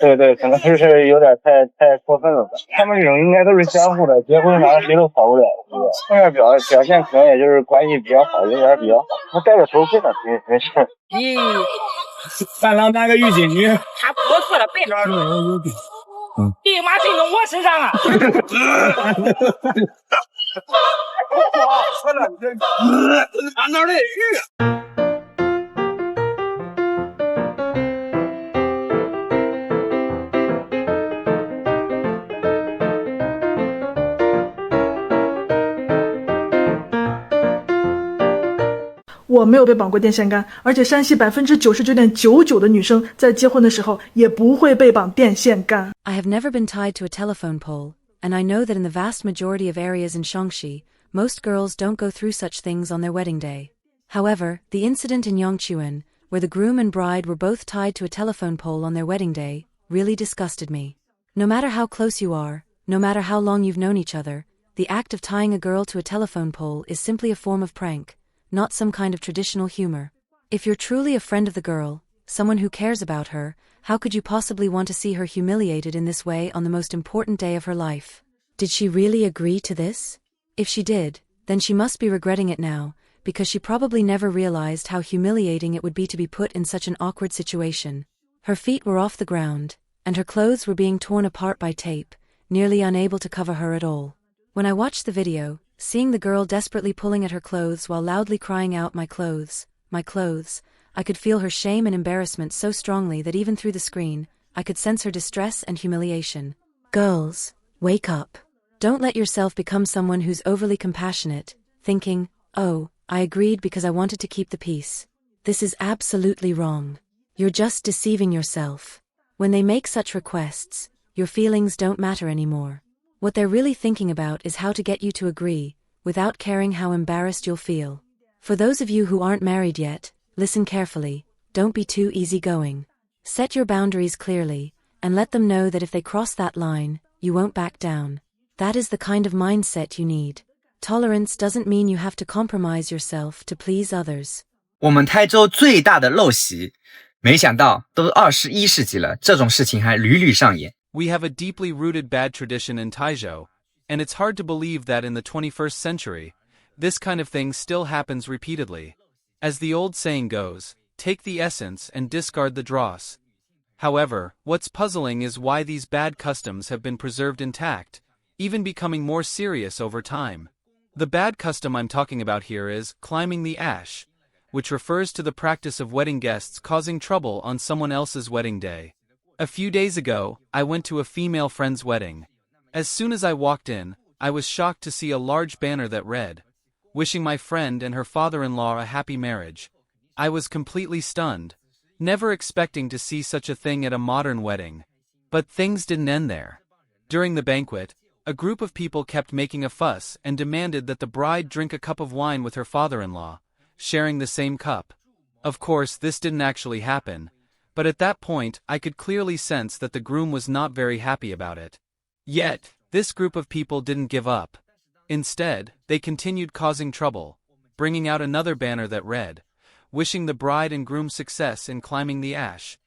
对对，可能是有点太过分了吧。他们这种应该都是相互的，结婚啥谁都跑不了，是吧？后面表现可能也就是关系比较好，人缘比较好。他带着头盔呢，没事。伴郎当个御姐女，他不错了，别装了。立马顶到我身上啊！我了这哪儿的鱼？我没有被绑过电线杆，而且山西99.99%的女生在结婚的时候也不会被绑电线杆。 I have never been tied to a telephone pole, and I know that in the vast majority of areas in Shaanxi, most girls don't go through such things on their wedding day. However, the incident in Yangchuan, where the groom and bride were both tied to a telephone pole on their wedding day, really disgusted me. No matter how close you are, no matter how long you've known each other, the act of tying a girl to a telephone pole is simply a form of prank, not some kind of traditional humor. If you're truly a friend of the girl, someone who cares about her, how could you possibly want to see her humiliated in this way on the most important day of her life? Did she really agree to this? If she did, then she must be regretting it now, because she probably never realized how humiliating it would be to be put in such an awkward situation. Her feet were off the ground, and her clothes were being torn apart by tape, nearly unable to cover her at all. When I watched the video, seeing the girl desperately pulling at her clothes while loudly crying out, my clothes, I could feel her shame and embarrassment so strongly that even through the screen, I could sense her distress and humiliation. Girls, wake up. Don't let yourself become someone who's overly compassionate, thinking, oh, I agreed because I wanted to keep the peace. This is absolutely wrong. You're just deceiving yourself. When they make such requests, your feelings don't matter anymore. What they're really thinking about is how to get you to agree, without caring how embarrassed you'll feel. For those of you who aren't married yet, listen carefully, don't be too easygoing. Set your boundaries clearly, and let them know that if they cross that line, you won't back down. That is the kind of mindset you need. Tolerance doesn't mean you have to compromise yourself to please others. 我们台州最大的陋习，没想到都21世纪了，这种事情还屡屡上演。We have a deeply rooted bad tradition in Taizhou, and it's hard to believe that in the 21st century, this kind of thing still happens repeatedly. As the old saying goes, take the essence and discard the dross. However, what's puzzling is why these bad customs have been preserved intact, even becoming more serious over time. The bad custom I'm talking about here is climbing the ash, which refers to the practice of wedding guests causing trouble on someone else's wedding day. A few days ago, I went to a female friend's wedding. As soon as I walked in, I was shocked to see a large banner that read, wishing my friend and her father-in-law a happy marriage. I was completely stunned, never expecting to see such a thing at a modern wedding. But things didn't end there. During the banquet, a group of people kept making a fuss and demanded that the bride drink a cup of wine with her father-in-law, sharing the same cup. Of course, this didn't actually happen, but at that point I could clearly sense that the groom was not very happy about it. Yet, this group of people didn't give up. Instead, they continued causing trouble, bringing out another banner that read, wishing the bride and groom success in climbing the ash.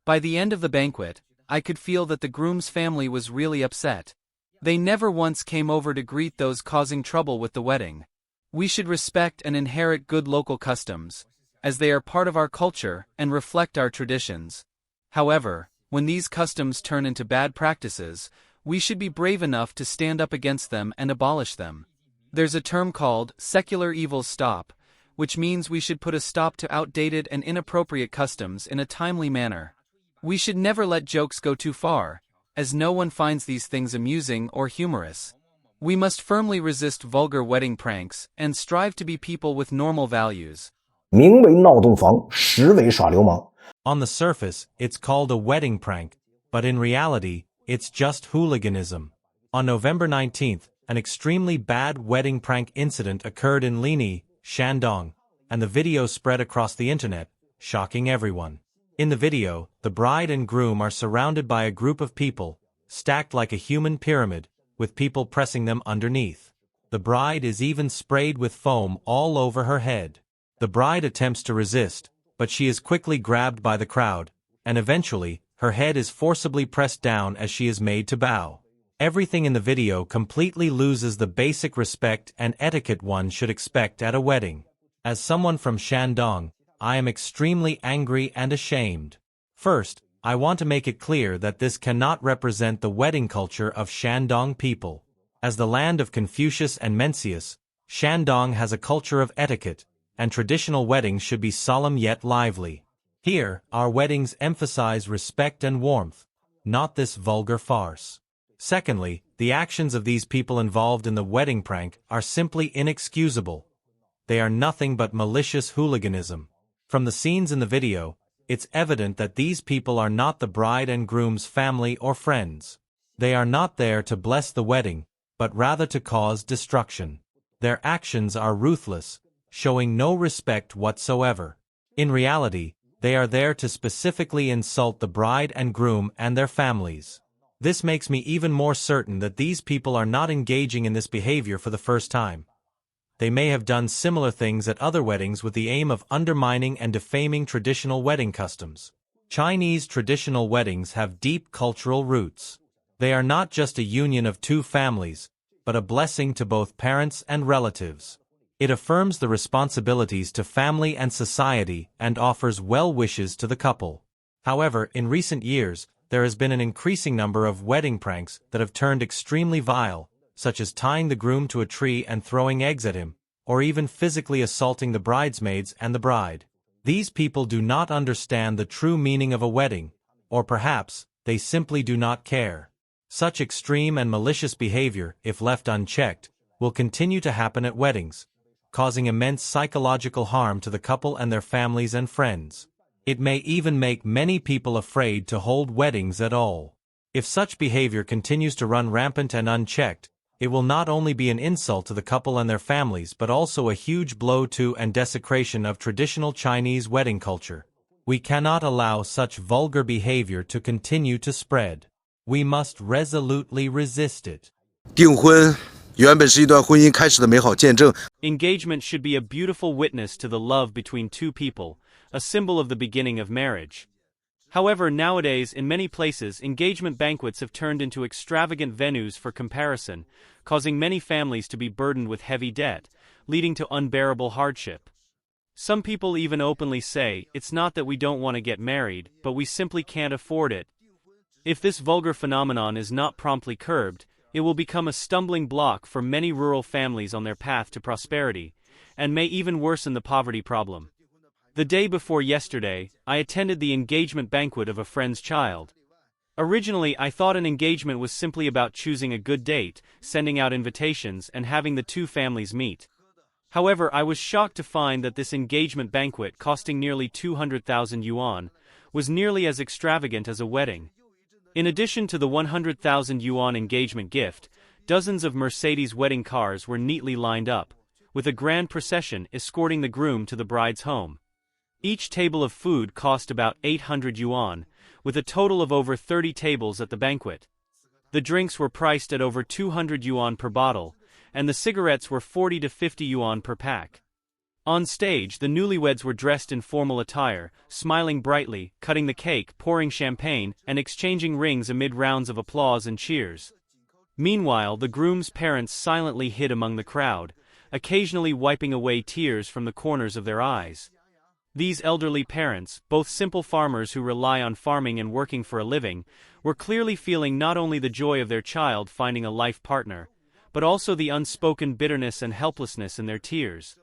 By the end of the banquet, I could feel that the groom's family was really upset. They never once came over to greet those causing trouble with the wedding. We should respect and inherit good local customs, as they are part of our culture and reflect our traditions. However, when these customs turn into bad practices, we should be brave enough to stand up against them and abolish them. There's a term called secular evils stop, which means we should put a stop to outdated and inappropriate customs in a timely manner. We should never let jokes go too far, as no one finds these things amusing or humorous. We must firmly resist vulgar wedding pranks and strive to be people with normal values. 名为闹洞房，实为耍流氓。 On the surface, it's called a wedding prank, but in reality, it's just hooliganism. On November 19th, an extremely bad wedding prank incident occurred in Linyi, Shandong, and the video spread across the internet, shocking everyone. In the video, the bride and groom are surrounded by a group of people, stacked like a human pyramid, with people pressing them underneath. The bride is even sprayed with foam all over her head. The bride attempts to resist, but she is quickly grabbed by the crowd, and eventually, Her head is forcibly pressed down as she is made to bow. Everything in the video completely loses the basic respect and etiquette one should expect at a wedding. As someone from Shandong, I am extremely angry and ashamed. First, I want to make it clear that this cannot represent the wedding culture of Shandong people. As the land of Confucius and Mencius, Shandong has a culture of etiquette, and traditional weddings should be solemn yet lively. Here, our weddings emphasize respect and warmth, not this vulgar farce. Secondly, the actions of these people involved in the wedding prank are simply inexcusable. They are nothing but malicious hooliganism. From the scenes in the video, it's evident that these people are not the bride and groom's family or friends. They are not there to bless the wedding, but rather to cause destruction. Their actions are ruthless, showing no respect whatsoever. In reality, they are there to specifically insult the bride and groom and their families. This makes me even more certain that these people are not engaging in this behavior for the first time. They may have done similar things at other weddings with the aim of undermining and defaming traditional wedding customs. Chinese traditional weddings have deep cultural roots. They are not just a union of two families, but a blessing to both parents and relatives. It affirms the responsibilities to family and society and offers well wishes to the couple. However, in recent years, there has been an increasing number of wedding pranks that have turned extremely vile, such as tying the groom to a tree and throwing eggs at him, or even physically assaulting the bridesmaids and the bride. These people do not understand the true meaning of a wedding, or perhaps, they simply do not care. Such extreme and malicious behavior, if left unchecked, will continue to happen at weddings, causing immense psychological harm to the couple and their families and friends. It may even make many people afraid to hold weddings at all. If such behavior continues to run rampant and unchecked, it will not only be an insult to the couple and their families but also a huge blow to and desecration of traditional Chinese wedding culture. We cannot allow such vulgar behavior to continue to spread. We must resolutely resist it. 订婚原本是一段婚姻开始的美好见证。 Engagement should be a beautiful witness to the love between two people, a symbol of the beginning of marriage. However, nowadays, in many places, engagement banquets have turned into extravagant venues for comparison, causing many families to be burdened with heavy debt, leading to unbearable hardship. Some people even openly say, it's not that we don't want to get married, but we simply can't afford it. If this vulgar phenomenon is not promptly curbed, it will become a stumbling block for many rural families on their path to prosperity, and may even worsen the poverty problem. The day before yesterday, I attended the engagement banquet of a friend's child. Originally, I thought an engagement was simply about choosing a good date, sending out invitations, and having the two families meet. However, I was shocked to find that this engagement banquet, costing nearly 200,000 yuan, was nearly as extravagant as a wedding. In addition to the 100,000 yuan engagement gift, dozens of Mercedes wedding cars were neatly lined up, with a grand procession escorting the groom to the bride's home. Each table of food cost about 800 yuan, with a total of over 30 tables at the banquet. The drinks were priced at over 200 yuan per bottle, and the cigarettes were 40 to 50 yuan per pack. On stage, the newlyweds were dressed in formal attire, smiling brightly, cutting the cake, pouring champagne, and exchanging rings amid rounds of applause and cheers. Meanwhile, the groom's parents silently hid among the crowd, occasionally wiping away tears from the corners of their eyes. These elderly parents, both simple farmers who rely on farming and working for a living, were clearly feeling not only the joy of their child finding a life partner, but also the unspoken bitterness and helplessness in their tears.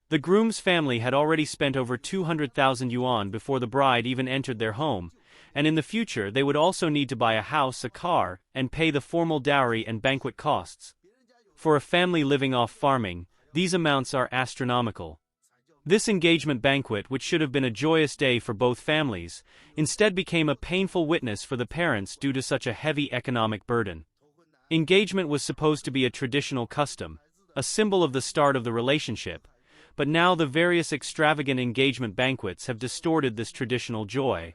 The groom's family had already spent over 200,000 yuan before the bride even entered their home, and in the future they would also need to buy a house, a car, and pay the formal dowry and banquet costs. For a family living off farming, these amounts are astronomical. This engagement banquet, which should have been a joyous day for both families, instead became a painful witness for the parents due to such a heavy economic burden. Engagement was supposed to be a traditional custom, a symbol of the start of the relationship, but now the various extravagant engagement banquets have distorted this traditional joy.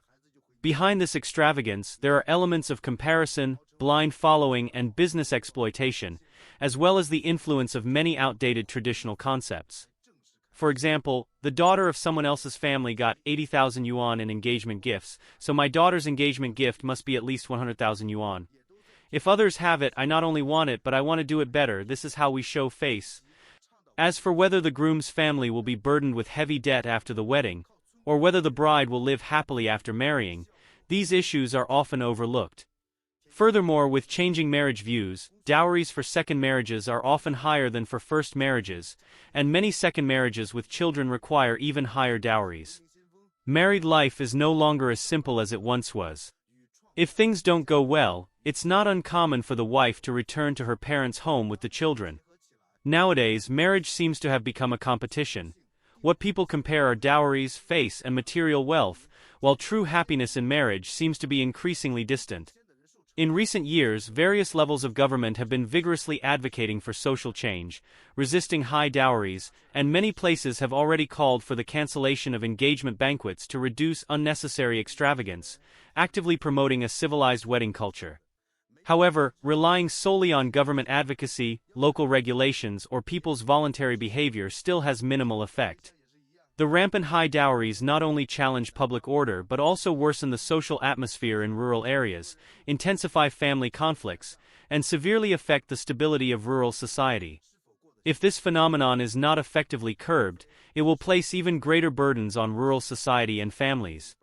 Behind this extravagance, there are elements of comparison, blind following, and business exploitation, as well as the influence of many outdated traditional concepts. For example, the daughter of someone else's family got 80,000 yuan in engagement gifts, so my daughter's engagement gift must be at least 100,000 yuan. If others have it, I not only want it but I want to do it better. This is how we show face. As for whether the groom's family will be burdened with heavy debt after the wedding, or whether the bride will live happily after marrying, these issues are often overlooked. Furthermore, with changing marriage views, dowries for second marriages are often higher than for first marriages, and many second marriages with children require even higher dowries. Married life is no longer as simple as it once was. If things don't go well, it's not uncommon for the wife to return to her parents' home with the children. Nowadays, marriage seems to have become a competition. What people compare are dowries, face, and material wealth, while true happiness in marriage seems to be increasingly distant. In recent years, various levels of government have been vigorously advocating for social change, resisting high dowries, and many places have already called for the cancellation of engagement banquets to reduce unnecessary extravagance, actively promoting a civilized wedding culture. However, relying solely on government advocacy, local regulations, or people's voluntary behavior still has minimal effect. The rampant high dowries not only challenge public order but also worsen the social atmosphere in rural areas, intensify family conflicts, and severely affect the stability of rural society. If this phenomenon is not effectively curbed, it will place even greater burdens on rural society and families.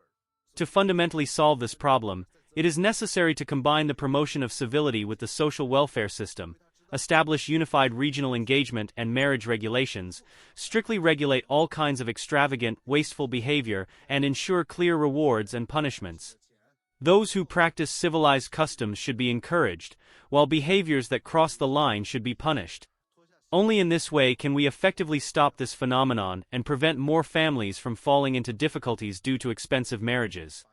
To fundamentally solve this problem, it is necessary to combine the promotion of civility with the social welfare system, establish unified regional engagement and marriage regulations, strictly regulate all kinds of extravagant, wasteful behavior, and ensure clear rewards and punishments. Those who practice civilized customs should be encouraged, while behaviors that cross the line should be punished. Only in this way can we effectively stop this phenomenon and prevent more families from falling into difficulties due to expensive marriages.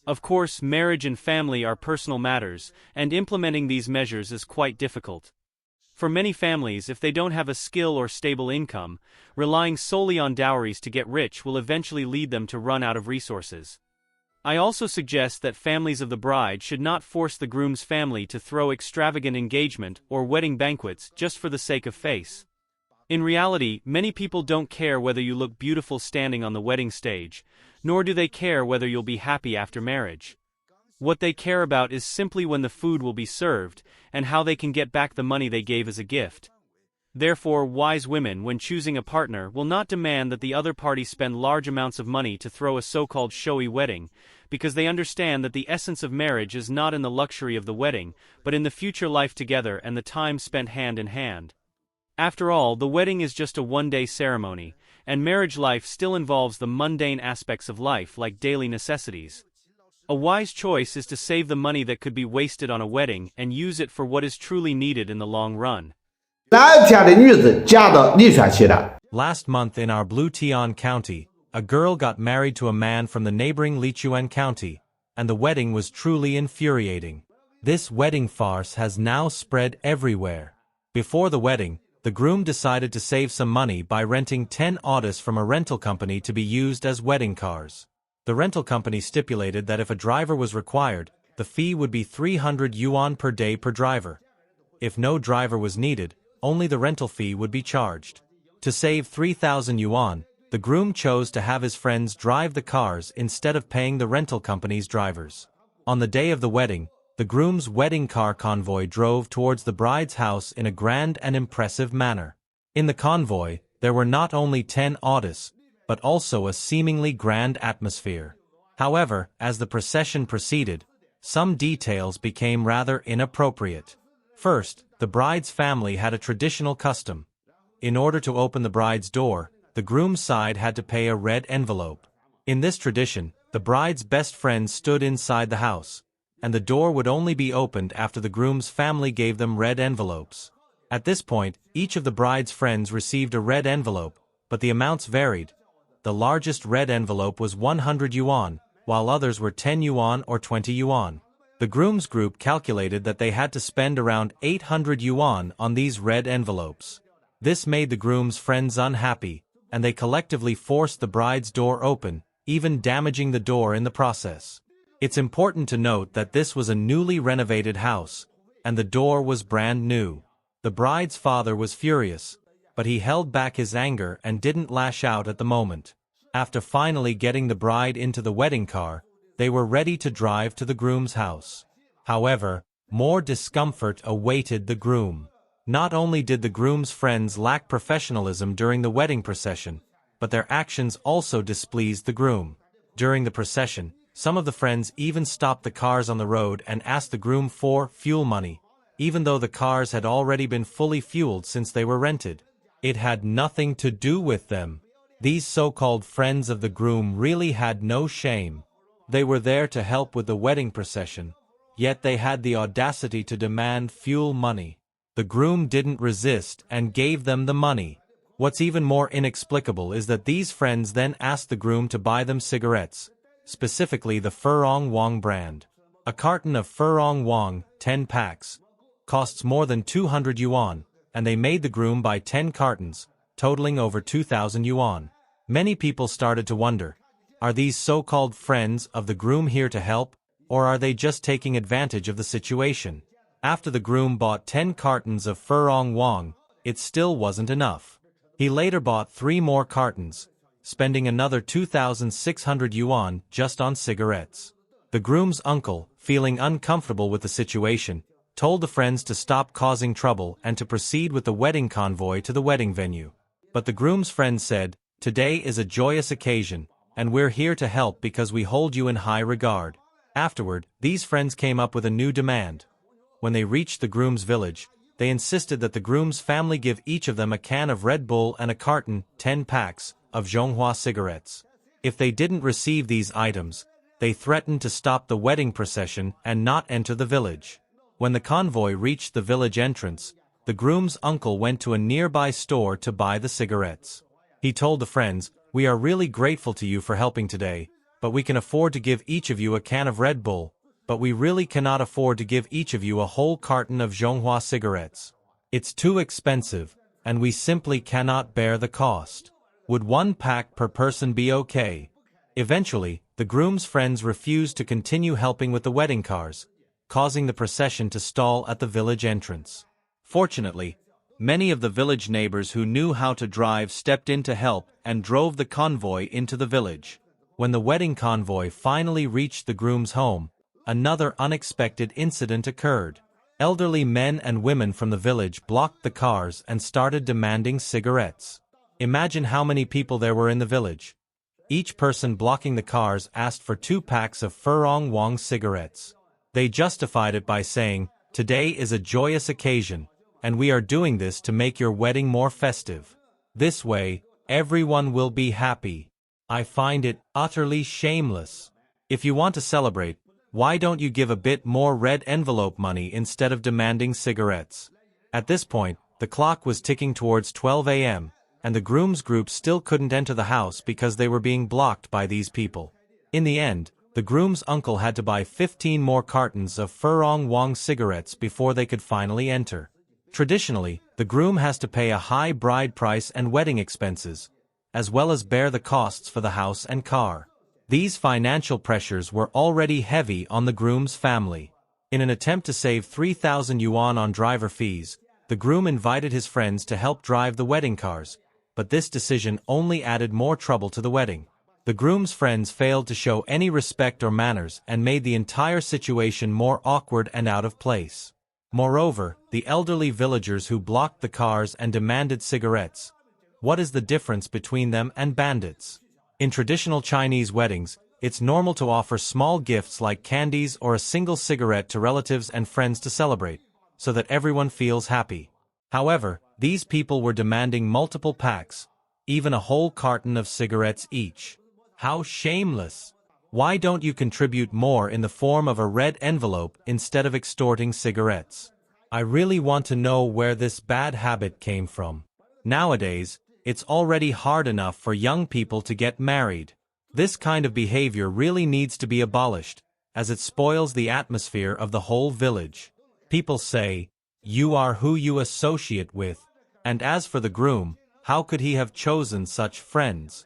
Of course, marriage and family are personal matters, and implementing these measures is quite difficult. For many families, if they don't have a skill or stable income, relying solely on dowries to get rich will eventually lead them to run out of resources. I also suggest that families of the bride should not force the groom's family to throw extravagant engagement or wedding banquets just for the sake of face. In reality, many people don't care whether you look beautiful standing on the wedding stage, nor do they care whether you'll be happy after marriage. What they care about is simply when the food will be served, and how they can get back the money they gave as a gift. Therefore, wise women, when choosing a partner, will not demand that the other party spend large amounts of money to throw a so-called showy wedding, because they understand that the essence of marriage is not in the luxury of the wedding, but in the future life together and the time spent hand in hand. After all, the wedding is just a one-day ceremony, and marriage life still involves the mundane aspects of life like daily necessities. A wise choice is to save the money that could be wasted on a wedding and use it for what is truly needed in the long run. Last month in our Blue Tian County, a girl got married to a man from the neighboring Lichuan County, and the wedding was truly infuriating. This wedding farce has now spread everywhere. Before the wedding, the groom decided to save some money by renting 10 autos from a rental company to be used as wedding cars. The rental company stipulated that if a driver was required, the fee would be 300 yuan per day per driver. If no driver was needed, only the rental fee would be charged. To save 3,000 yuan, the groom chose to have his friends drive the cars instead of paying the rental company's drivers. On the day of the wedding, the groom's wedding car convoy drove towards the bride's house in a grand and impressive manner. In the convoy, there were not only 10 autos, but also a seemingly grand atmosphere. However, as the procession proceeded, some details became rather inappropriate. First, the bride's family had a traditional custom. In order to open the bride's door, the groom's side had to pay a red envelope. In this tradition, the bride's best friends stood inside the house, and the door would only be opened after the groom's family gave them red envelopes. At this point, each of the bride's friends received a red envelope, but the amounts varied. The largest red envelope was 100 yuan, while others were 10 yuan or 20 yuan. The groom's group calculated that they had to spend around 800 yuan on these red envelopes. This made the groom's friends unhappy, and they collectively forced the bride's door open, even damaging the door in the process. It's important to note that this was a newly renovated house, and the door was brand new. The bride's father was furious. but he held back his anger and didn't lash out at the moment. After finally getting the bride into the wedding car, they were ready to drive to the groom's house. However, more discomfort awaited the groom. Not only did the groom's friends lack professionalism during the wedding procession, but their actions also displeased the groom. During the procession, some of the friends even stopped the cars on the road and asked the groom for fuel money, even though the cars had already been fully fueled since they were rented. It had nothing to do with them. These so-called friends of the groom really had no shame. They were there to help with the wedding procession, yet they had the audacity to demand fuel money. The groom didn't resist and gave them the money. What's even more inexplicable is that these friends then asked the groom to buy them cigarettes, specifically the Furong Wang brand. A carton of Furong Wang, 10 packs, costs more than 200 yuan, and they made the groom buy 10 cartons, totaling over 2,000 yuan. Many people started to wonder, are these so-called friends of the groom here to help, or are they just taking advantage of the situation? After the groom bought 10 cartons of Furong Wang, it still wasn't enough. He later bought 3 more cartons, spending another 2,600 yuan just on cigarettes. The groom's uncle, feeling uncomfortable with the situation, told the friends to stop causing trouble and to proceed with the wedding convoy to the wedding venue. But the groom's friends said, "Today is a joyous occasion, and we're here to help because we hold you in high regard." Afterward, these friends came up with a new demand. When they reached the groom's village, they insisted that the groom's family give each of them a can of Red Bull and a carton, 10 packs, of Zhonghua cigarettes. If they didn't receive these items, they threatened to stop the wedding procession and not enter the village. When the convoy reached the village entrance, the groom's uncle went to a nearby store to buy the cigarettes. He told the friends, "We are really grateful to you for helping today, but we can afford to give each of you a can of Red Bull, but we really cannot afford to give each of you a whole carton of Zhonghua cigarettes. It's too expensive, and we simply cannot bear the cost. Would 1 pack per person be okay?" Eventually, the groom's friends refused to continue helping with the wedding cars, causing the procession to stall at the village entrance. Fortunately, many of the village neighbors who knew how to drive stepped in to help and drove the convoy into the village. When the wedding convoy finally reached the groom's home, another unexpected incident occurred. Elderly men and women from the village blocked the cars and started demanding cigarettes. Imagine how many people there were in the village. Each person blocking the cars asked for 2 packs of Furong Wang cigarettes. They justified it by saying, "Today is a joyous occasion, and we are doing this to make your wedding more festive. This way, everyone will be happy." I find it utterly shameless. If you want to celebrate, why don't you give a bit more red envelope money instead of demanding cigarettes? At this point, the clock was ticking towards 12 a.m., and the groom's group still couldn't enter the house because they were being blocked by these people. In the end, the groom's uncle had to buy 15 more cartons of Furong Wang cigarettes before they could finally enter. Traditionally, the groom has to pay a high bride price and wedding expenses, as well as bear the costs for the house and car. These financial pressures were already heavy on the groom's family. In an attempt to save 3,000 yuan on driver fees, the groom invited his friends to help drive the wedding cars, but this decision only added more trouble to the wedding. The groom's friends failed to show any respect or manners and made the entire situation more awkward and out of place. Moreover, the elderly villagers who blocked the cars and demanded cigarettes. What is the difference between them and bandits? In traditional Chinese weddings, it's normal to offer small gifts like candies or a single cigarette to relatives and friends to celebrate, so that everyone feels happy. However, these people were demanding multiple packs, even a whole carton of cigarettes each. How shameless! Why don't you contribute more in the form of a red envelope instead of extorting cigarettes? I really want to know where this bad habit came from. Nowadays, it's already hard enough for young people to get married. This kind of behavior really needs to be abolished, as it spoils the atmosphere of the whole village. People say, "You are who you associate with," and as for the groom, how could he have chosen such friends?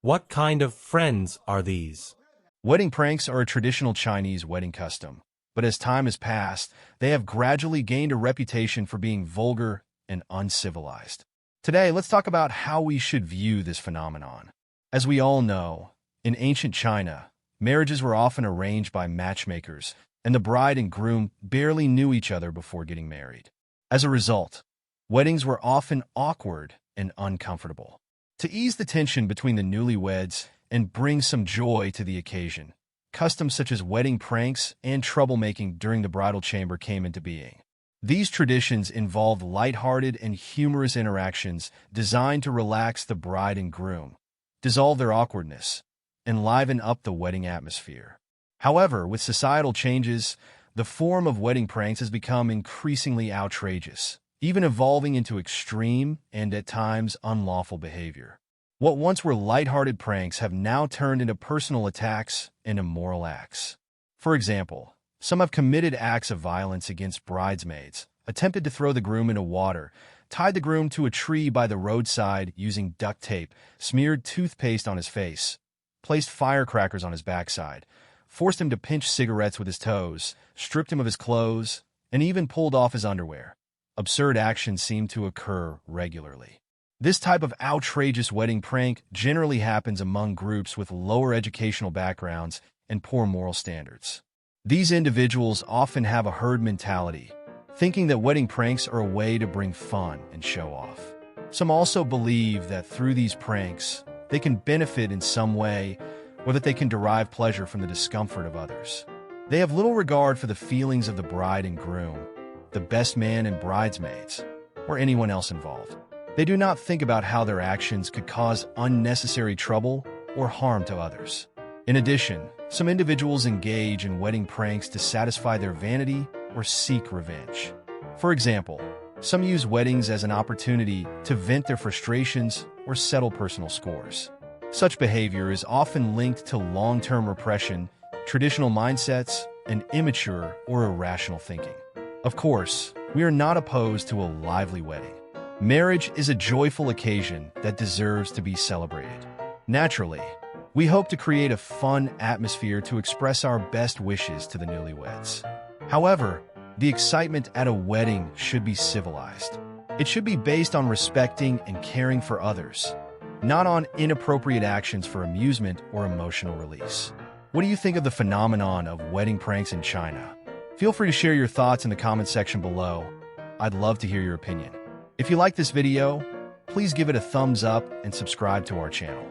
What kind of friends are these? Wedding pranks are a traditional Chinese wedding custom, but as time has passed, they have gradually gained a reputation for being vulgar and uncivilized. Today, let's talk about how we should view this phenomenon. As we all know, in ancient China, marriages were often arranged by matchmakers, and the bride and groom barely knew each other before getting married. As a result, weddings were often awkward and uncomfortable. To ease the tension between the newlyweds and bring some joy to the occasion, customs such as wedding pranks and troublemaking during the bridal chamber came into being. These traditions involved lighthearted and humorous interactions designed to relax the bride and groom, dissolve their awkwardness, and liven up the wedding atmosphere. However, with societal changes, the form of wedding pranks has become increasingly outrageous, even evolving into extreme and at times unlawful behavior. What once were lighthearted pranks have now turned into personal attacks and immoral acts. For example, some have committed acts of violence against bridesmaids, attempted to throw the groom into water, tied the groom to a tree by the roadside using duct tape, smeared toothpaste on his face, placed firecrackers on his backside, forced him to pinch cigarettes with his toes, stripped him of his clothes, and even pulled off his underwear. Absurd actions seem to occur regularly. This type of outrageous wedding prank generally happens among groups with lower educational backgrounds and poor moral standards. These individuals often have a herd mentality, thinking that wedding pranks are a way to bring fun and show off. Some also believe that through these pranks, they can benefit in some way, or that they can derive pleasure from the discomfort of others. They have little regard for the feelings of the bride and groom, the best man and bridesmaids, or anyone else involved. They do not think about how their actions could cause unnecessary trouble or harm to others. In addition, some individuals engage in wedding pranks to satisfy their vanity or seek revenge. For example, some use weddings as an opportunity to vent their frustrations or settle personal scores. Such behavior is often linked to long-term repression, traditional mindsets, and immature or irrational thinking. Of course, we are not opposed to a lively wedding. Marriage is a joyful occasion that deserves to be celebrated. Naturally, we hope to create a fun atmosphere to express our best wishes to the newlyweds. However, the excitement at a wedding should be civilized. It should be based on respecting and caring for others, not on inappropriate actions for amusement or emotional release. What do you think of the phenomenon of wedding pranks in China? Feel free to share your thoughts in the comment section below. I'd love to hear your opinion. If you like this video, please give it a thumbs up and subscribe to our channel.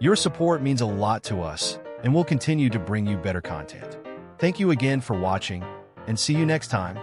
Your support means a lot to us, and we'll continue to bring you better content. Thank you again for watching, and see you next time.